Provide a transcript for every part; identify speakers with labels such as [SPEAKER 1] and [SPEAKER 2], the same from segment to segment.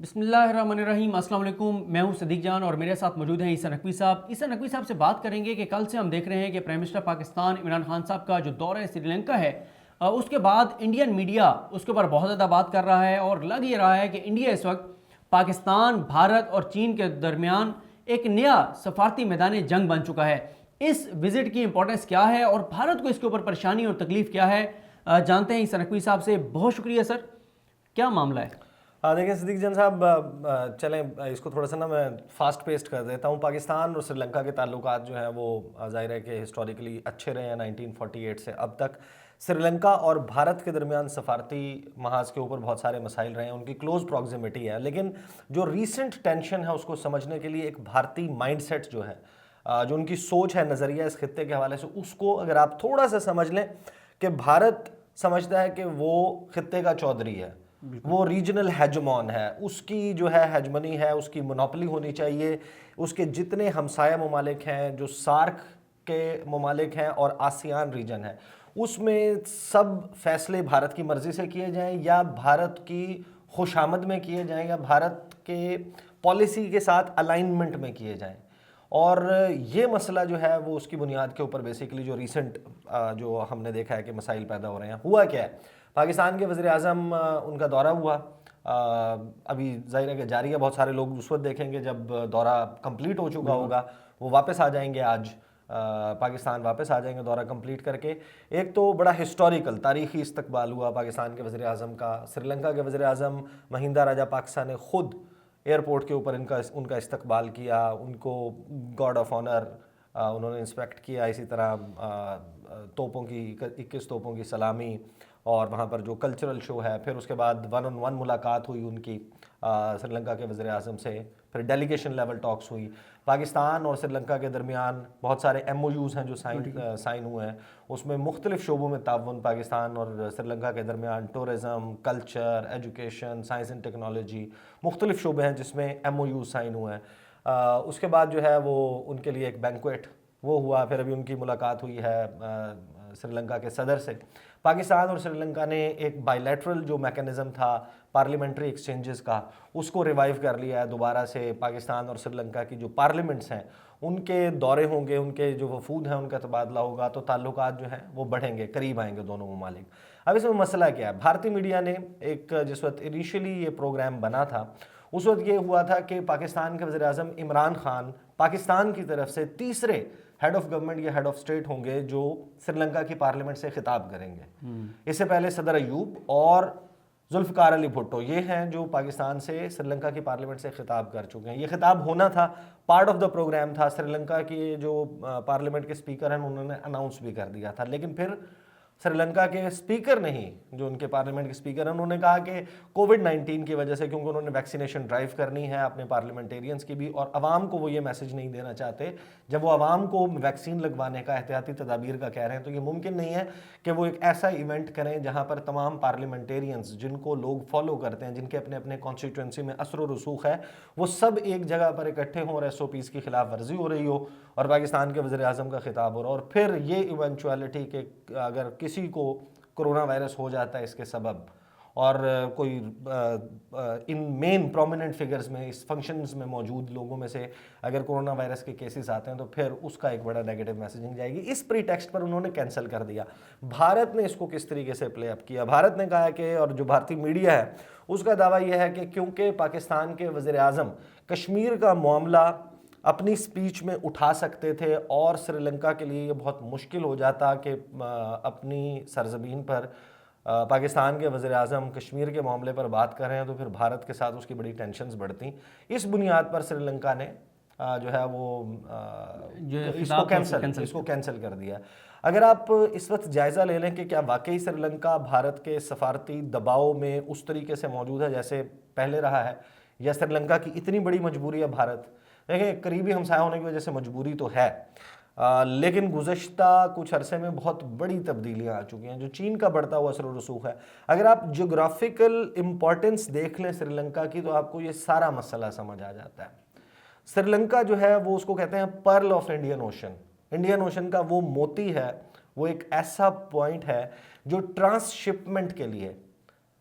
[SPEAKER 1] بسم اللہ الرحمن الرحیم، السلام علیکم۔ میں ہوں صدیق جان اور میرے ساتھ موجود ہیں عیسیٰ نقوی صاحب۔ عیسیٰ نقوی صاحب سے بات کریں گے کہ کل سے ہم دیکھ رہے ہیں کہ پرائم منسٹر پاکستان عمران خان صاحب کا جو دورہ سری لنکا ہے، اس کے بعد انڈین میڈیا اس کے اوپر بہت زیادہ بات کر رہا ہے اور لگ یہ رہا ہے کہ انڈیا اس وقت پاکستان، بھارت اور چین کے درمیان ایک نیا سفارتی میدان جنگ بن چکا ہے۔ اس وزٹ کی امپورٹنس کیا ہے اور بھارت کو اس کے اوپر پریشانی اور تکلیف کیا ہے، جانتے ہیں عیسیٰ نقوی صاحب سے۔ بہت شکریہ سر، کیا معاملہ ہے؟
[SPEAKER 2] دیکھیں صدیق جان صاحب، چلیں اس کو تھوڑا سا میں فاسٹ پیسٹ کر دیتا ہوں۔ پاکستان اور سری لنکا کے تعلقات جو ہیں وہ ظاہر ہے کہ ہسٹوریکلی اچھے رہے ہیں 1948 سے اب تک۔ سری لنکا اور بھارت کے درمیان سفارتی محاذ کے اوپر بہت سارے مسائل رہے ہیں، ان کی کلوز پراکزیمیٹی ہے، لیکن جو ریسنٹ ٹینشن ہے اس کو سمجھنے کے لیے ایک بھارتی مائنڈ سیٹ جو ہے، جو ان کی سوچ ہے، نظریہ اس خطے کے حوالے سے، اس کو اگر آپ تھوڑا سا سمجھ لیں کہ بھارت سمجھتا ہے کہ وہ خطے کا چودھری ہے، وہ ریجنل ہیجمون ہے، اس کی جو ہے ہیجمنی ہے، اس کی مونوپلی ہونی چاہیے، اس کے جتنے ہمسایہ ممالک ہیں جو سارک کے ممالک ہیں اور آسیان ریجن ہے، اس میں سب فیصلے بھارت کی مرضی سے کیے جائیں یا بھارت کی خوش آمد میں کیے جائیں یا بھارت کے پالیسی کے ساتھ الائنمنٹ میں کیے جائیں۔ اور یہ مسئلہ جو ہے وہ اس کی بنیاد کے اوپر بیسیکلی جو ریسنٹ جو ہم نے دیکھا ہے کہ مسائل پیدا ہو رہے ہیں۔ ہوا کیا ہے، پاکستان کے وزیر اعظم ان کا دورہ ہوا، ابھی ظاہر ہے کہ جاری ہے، بہت سارے لوگ اس وقت دیکھیں گے جب دورہ کمپلیٹ ہو چکا ہوگا، وہ واپس آ جائیں گے، آج پاکستان واپس آ جائیں گے دورہ کمپلیٹ کر کے۔ ایک تو بڑا ہسٹوریکل تاریخی استقبال ہوا پاکستان کے وزیر اعظم کا۔ سری لنکا کے وزیر اعظم مہندا راجا پاکسا نے خود ایئرپورٹ کے اوپر ان کا استقبال کیا، ان کو گارڈ آف آنر انہوں نے انسپیکٹ کیا، اسی طرح توپوں کی 21 توپوں کی سلامی، اور وہاں پر جو کلچرل شو ہے، پھر اس کے بعد 1-on-1 ملاقات ہوئی ان کی سری لنکا کے وزیر اعظم سے، پھر ڈیلیگیشن لیول ٹاکس ہوئی۔ پاکستان اور سری لنکا کے درمیان بہت سارے ایم او یوز ہیں جو سائن ہوئے ہیں، اس میں مختلف شعبوں میں تعاون پاکستان اور سری لنکا کے درمیان، tourism, culture, education, science and technology, مختلف شعبے ہیں جس میں ایم او یوز سائن ہوئے ہیں۔ اس کے بعد جو ہے وہ ان کے لیے ایک بینکویٹ وہ ہوا، پھر ابھی ان کی ملاقات ہوئی ہے سری لنکا کے صدر سے۔ پاکستان اور سری لنکا نے ایک بائی لیٹرل جو میکانزم تھا پارلیمنٹری ایکسچینجز کا، اس کو ریوائیو کر لیا ہے دوبارہ سے۔ پاکستان اور سری لنکا کی جو پارلیمنٹس ہیں ان کے دورے ہوں گے، ان کے جو وفود ہیں ان کا تبادلہ ہوگا، تو تعلقات جو ہیں وہ بڑھیں گے، قریب آئیں گے دونوں ممالک۔ اب اس میں مسئلہ کیا ہے، بھارتی میڈیا نے ایک جس وقت انیشیلی یہ پروگرام بنا تھا، اس وقت یہ ہوا تھا کہ پاکستان کے وزیر اعظم عمران خان پاکستان کی طرف سے تیسرے ہیڈ آف گورنمنٹ یا ہیڈ آف اسٹیٹ ہوں گے جو سری لنکا کی پارلیمنٹ سے خطاب کریں گے۔ اس سے پہلے صدر ایوب اور ذوالفقار علی بھٹو یہ ہیں جو پاکستان سے سری لنکا کی پارلیمنٹ سے خطاب کر چکے ہیں۔ یہ خطاب ہونا تھا، پارٹ آف دا پروگرام تھا، سری لنکا کے جو پارلیمنٹ کے اسپیکر ہیں انہوں نے اناؤنس بھی کر دیا تھا، لیکن پھر سری لنکا کے اسپیکر نے ہی، جو ان کے پارلیمنٹ کے اسپیکر ہیں، انہوں نے کہا کہ کووڈ-19 کی وجہ سے، کیونکہ انہوں نے ویکسینیشن ڈرائیو کرنی ہے اپنے پارلیمنٹیرینز کی بھی، اور عوام کو وہ یہ میسج نہیں دینا چاہتے، جب وہ عوام کو ویکسین لگوانے کا احتیاطی تدابیر کا کہہ رہے ہیں، تو یہ ممکن نہیں ہے کہ وہ ایک ایسا ایونٹ کریں جہاں پر تمام پارلیمنٹیرینز جن کو لوگ فالو کرتے ہیں، جن کے اپنے اپنے کانسٹیٹوئنسی میں اثر و رسوخ ہے، وہ سب ایک جگہ پر اکٹھے ہوں اور ایس او پیز کی خلاف ورزی ہو رہی ہو اور پاکستان کے وزیر اعظم کا خطاب ہو رہا ہو، اور پھر یہ ایونچوالٹی کہ اگر کسی کو کرونا وائرس ہو جاتا ہے اس کے سبب، اور کوئی ان مین پرومیننٹ فگرز میں، اس فنکشنز میں موجود لوگوں میں سے اگر کرونا وائرس کے کیسز آتے ہیں تو پھر اس کا ایک بڑا نیگیٹو میسیجنگ جائے گی۔ اس پری ٹیکسٹ پر انہوں نے کینسل کر دیا۔ بھارت نے اس کو کس طریقے سے پلے اپ کیا، بھارت نے کہا کہ، اور جو بھارتی میڈیا ہے اس کا دعویٰ یہ ہے کہ کیونکہ پاکستان کے وزیر اعظم کشمیر کا معاملہ اپنی سپیچ میں اٹھا سکتے تھے اور سری لنکا کے لیے یہ بہت مشکل ہو جاتا کہ اپنی سرزمین پر پاکستان کے وزیر اعظم کشمیر کے معاملے پر بات کر رہے ہیں، تو پھر بھارت کے ساتھ اس کی بڑی ٹینشنز بڑھتی۔ اس بنیاد پر سری لنکا نے جو ہے وہ اس کو کینسل کر دیا۔ اگر آپ اس وقت جائزہ لے لیں کہ کیا واقعی سری لنکا بھارت کے سفارتی دباؤ میں اس طریقے سے موجود ہے جیسے پہلے رہا ہے، یا سری لنکا کی اتنی بڑی مجبوری ہے بھارت، دیکھیں قریبی ہمسایہ ہونے کی وجہ سے مجبوری تو ہے، لیکن گزشتہ کچھ عرصے میں بہت بڑی تبدیلیاں آ چکی ہیں، جو چین کا بڑھتا ہوا اثر و رسوخ ہے۔ اگر آپ جغرافیکل امپورٹنس دیکھ لیں سری لنکا کی تو آپ کو یہ سارا مسئلہ سمجھ آ جاتا ہے۔ سری لنکا جو ہے وہ اس کو کہتے ہیں Pearl of Indian ocean, Indian ocean کا وہ موتی ہے، وہ ایک ایسا پوائنٹ ہے جو ٹرانس شپمنٹ کے لیے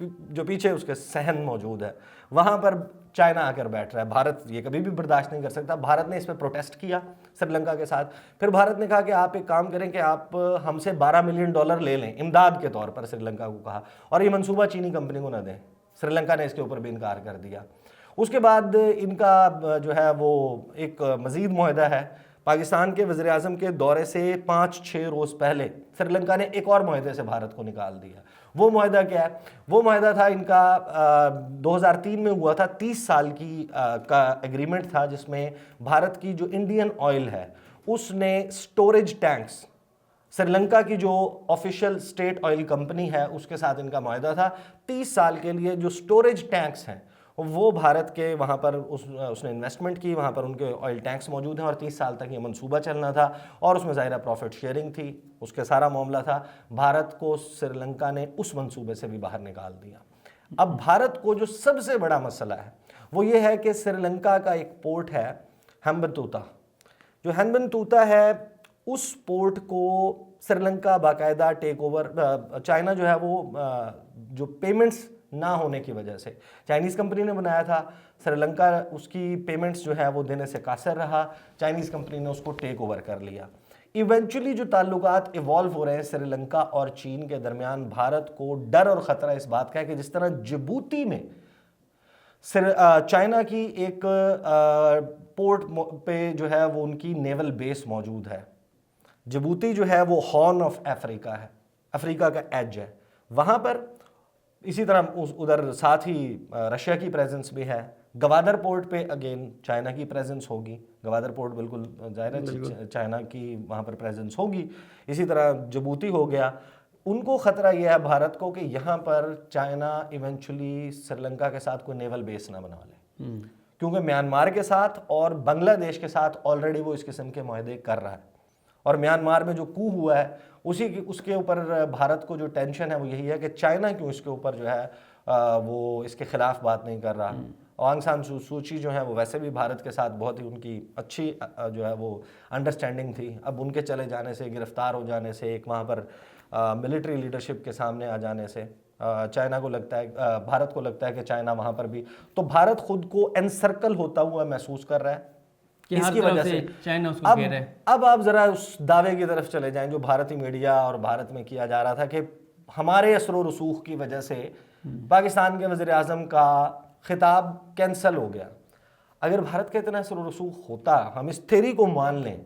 [SPEAKER 2] جو پیچھے اس کے صحن موجود ہے وہاں پر چائنا آ کر بیٹھ رہا ہے. بھارت یہ کبھی بھی برداشت نہیں کر سکتا. بھارت نے اس پہ پروٹیسٹ کیا سری لنکا کے ساتھ. پھر بھارت نے کہا کہ آپ ایک کام کریں کہ آپ ہم سے $12 ملین لے لیں امداد کے طور پر, سری لنکا کو کہا, اور یہ منصوبہ چینی کمپنی کو نہ دیں. سری لنکا نے اس کے اوپر بھی انکار کر دیا. اس کے بعد ان کا جو ہے وہ ایک مزید معاہدہ ہے. پاکستان کے وزیر اعظم کے دورے سے 5-6 روز پہلے سری لنکا نے ایک اور معاہدے سے بھارت کو نکال دیا. وہ معاہدہ کیا ہے؟ وہ معاہدہ تھا ان کا 2003 میں ہوا تھا. 30 سال کی کا ایگریمنٹ تھا جس میں بھارت کی جو انڈین آئل ہے اس نے سٹوریج ٹینکس, سری لنکا کی جو آفیشیل اسٹیٹ آئل کمپنی ہے اس کے ساتھ ان کا معاہدہ تھا. 30 سال کے لیے جو سٹوریج ٹینکس ہیں وہ بھارت کے وہاں پر اس نے انویسٹمنٹ کی, وہاں پر ان کے آئل ٹینکس موجود ہیں اور 30 سال تک یہ منصوبہ چلنا تھا اور اس میں ظاہرہ پروفٹ شیئرنگ تھی, اس کے سارا معاملہ تھا. بھارت کو سری لنکا نے اس منصوبے سے بھی باہر نکال دیا. اب بھارت کو جو سب سے بڑا مسئلہ ہے وہ یہ ہے کہ سری لنکا کا ایک پورٹ ہے ہمبنتوتا. جو ہمبنتوتا ہے اس پورٹ کو سری لنکا باقاعدہ ٹیک اوور, چائنا جو ہے وہ جو پیمنٹس نہ ہونے کی وجہ سے چائنیز کمپنی نے بنایا تھا, سری لنکا اس کی پیمنٹس جو ہے وہ دینے سے قاصر رہا, چائنیز کمپنی نے اس کو ٹیک اوور کر لیا. ایونچولی جو تعلقات ایوالو ہو رہے ہیں سری لنکا اور چین کے درمیان, بھارت کو ڈر اور خطرہ اس بات کا ہے کہ جس طرح جبوتی میں چائنا کی ایک پورٹ پہ جو ہے وہ ان کی نیول بیس موجود ہے. جبوتی جو ہے وہ ہارن آف افریقہ ہے, افریقہ کا ایج ہے وہاں پر. اسی طرح ادھر ساتھ ہی رشیا کی پریزنس بھی ہے. گوادر پورٹ پہ اگین چائنا کی پریزنس ہوگی, گوادر پورٹ بالکل ظاہر ہے چائنا کی وہاں پر پریزنس ہوگی. اسی طرح جبوتی ہو گیا. ان کو خطرہ یہ ہے بھارت کو کہ یہاں پر چائنا ایونچولی سری لنکا کے ساتھ کوئی نیول بیس نہ بنا لے, کیونکہ میانمار کے ساتھ اور بنگلہ دیش کے ساتھ آلریڈی وہ اس قسم کے معاہدے کر رہا ہے. اور میانمار میں جو کو ہوا ہے اس کے اوپر بھارت کو جو ٹینشن ہے وہ یہی ہے کہ چائنا کیوں اس کے اوپر جو ہے وہ اس کے خلاف بات نہیں کر رہا. آنگ سان سوچی جو ہے وہ ویسے بھی بھارت کے ساتھ بہت ہی ان کی اچھی جو ہے وہ انڈرسٹینڈنگ تھی. اب ان کے چلے جانے سے, گرفتار ہو جانے سے, ایک وہاں پر ملٹری لیڈرشپ کے سامنے آ جانے سے چائنا کو لگتا ہے, بھارت کو لگتا ہے کہ چائنا وہاں پر بھی, تو بھارت خود کو انسرکل ہوتا ہوا محسوس کر رہا ہے اس کی وجہ سے.
[SPEAKER 1] چائنا اس کو گھیر ہے.
[SPEAKER 2] اب آپ ذرا اس دعوے کی طرف چلے جائیں جو بھارتی میڈیا اور بھارت میں کیا جا رہا تھا کہ ہمارے اثر و رسوخ کی وجہ سے پاکستان کے وزیر اعظم کا خطاب کینسل ہو گیا. اگر بھارت کا اتنا اثر و رسوخ ہوتا, ہم اس تھیری کو مان لیں,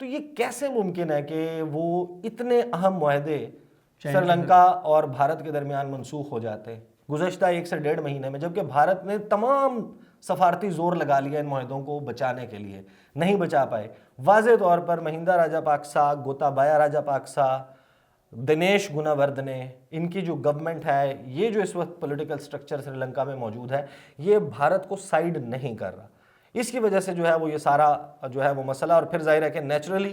[SPEAKER 2] تو یہ کیسے ممکن ہے کہ وہ اتنے اہم معاہدے سری لنکا اور بھارت کے درمیان منسوخ ہو جاتے گزشتہ 1 سے 1.5 مہینے میں, جبکہ بھارت نے تمام سفارتی زور لگا لیا ان معاہدوں کو بچانے کے لیے, نہیں بچا پائے. واضح طور پر مہندا راجا پاکسا, گوتابایا راجا پاکسا, دنیش گناوردنے, ان کی جو گورنمنٹ ہے, یہ جو اس وقت پولیٹیکل سٹرکچر سری لنکا میں موجود ہے, یہ بھارت کو سائیڈ نہیں کر رہا. اس کی وجہ سے جو ہے وہ یہ سارا جو ہے وہ مسئلہ, اور پھر ظاہر ہے کہ نیچرلی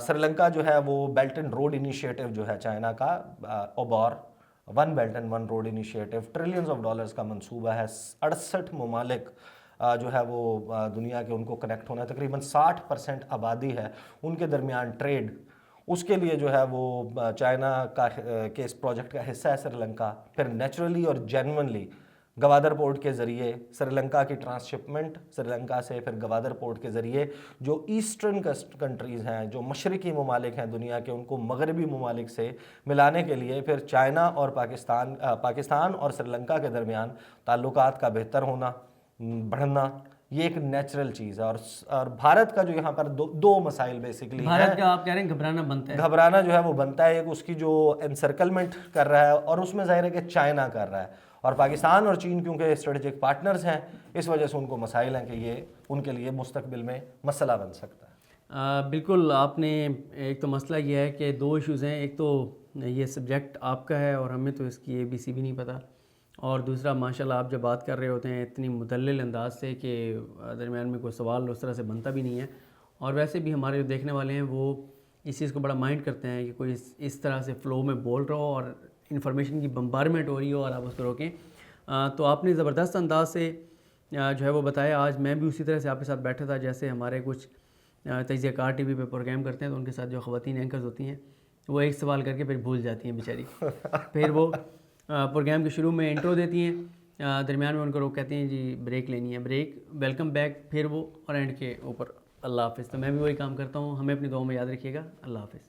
[SPEAKER 2] سری لنکا جو ہے وہ بیلٹ اینڈ روڈ انیشیٹو جو ہے چائنا کا, اوبار one belt and one road initiative, $trillions کا منصوبہ ہے. 68 ممالک جو ہے وہ دنیا کے ان کو کنیکٹ ہونا ہے, تقریباً 60% آبادی ہے ان کے درمیان ٹریڈ, اس کے لیے جو ہے وہ چائنا کا کے اس پروجیکٹ کا حصہ ہے سری لنکا. پھر نیچرلی اور جینونلی گوادر پورٹ کے ذریعے سری لنکا کی ٹرانسشپمنٹ سری لنکا سے پھر گوادر پورٹ کے ذریعے جو ایسٹرن کنٹریز ہیں, جو مشرقی ممالک ہیں دنیا کے, ان کو مغربی ممالک سے ملانے کے لیے پھر چائنا اور پاکستان اور سری لنکا کے درمیان تعلقات کا بہتر ہونا, بڑھنا, یہ ایک نیچرل چیز ہے. اور بھارت کا جو یہاں پر دو مسائل بیسکلی ہیں.
[SPEAKER 1] بھارت کا آپ کہہ رہے ہیں گھبرانا بنتا ہے,
[SPEAKER 2] گھبرانا جو ہے وہ بنتا ہے, ایک اس کی جو انسرکلمنٹ کر رہا ہے, اور اس میں ظاہر ہے کہ چائنا کر رہا ہے, اور پاکستان اور چین کیونکہ اسٹریٹجک پارٹنرز ہیں, اس وجہ سے ان کو مسائل ہیں کہ یہ ان کے لیے مستقبل میں مسئلہ بن سکتا ہے.
[SPEAKER 1] بالکل, آپ نے ایک تو مسئلہ یہ ہے کہ 2 ایشوز ہیں. ایک تو یہ سبجیکٹ آپ کا ہے اور ہمیں تو اس کی ABC بھی نہیں پتہ, اور دوسرا ماشاءاللہ آپ جب بات کر رہے ہوتے ہیں اتنی مدلل انداز سے کہ درمیان میں کوئی سوال اس طرح سے بنتا بھی نہیں ہے. اور ویسے بھی ہمارے جو دیکھنے والے ہیں وہ اس چیز کو بڑا مائنڈ کرتے ہیں کہ کوئی اس طرح سے فلو میں بول رہا ہو اور انفارمیشن کی بمبارمنٹ ہو رہی ہو اور آپ اس کو روکیں. تو آپ نے زبردست انداز سے جو ہے وہ بتایا. آج میں بھی اسی طرح سے آپ کے ساتھ بیٹھا تھا جیسے ہمارے کچھ تجزیہ کار ٹی وی پہ پروگرام کرتے ہیں, تو ان کے ساتھ جو خواتین اینکرز ہوتی ہیں وہ ایک سوال کر کے پھر بھول جاتی ہیں بیچاری, پھر وہ پروگرام کے شروع میں انٹرو دیتی ہیں, درمیان میں ان کو لوگ کہتے ہیں جی بریک لینی ہے, بریک, ویلکم بیک, پھر وہ, اور اینڈ کے اوپر اللہ حافظ. تو میں بھی وہی کام کرتا ہوں. ہمیں اپنی دعاؤں میں یاد رکھیے گا. اللہ حافظ.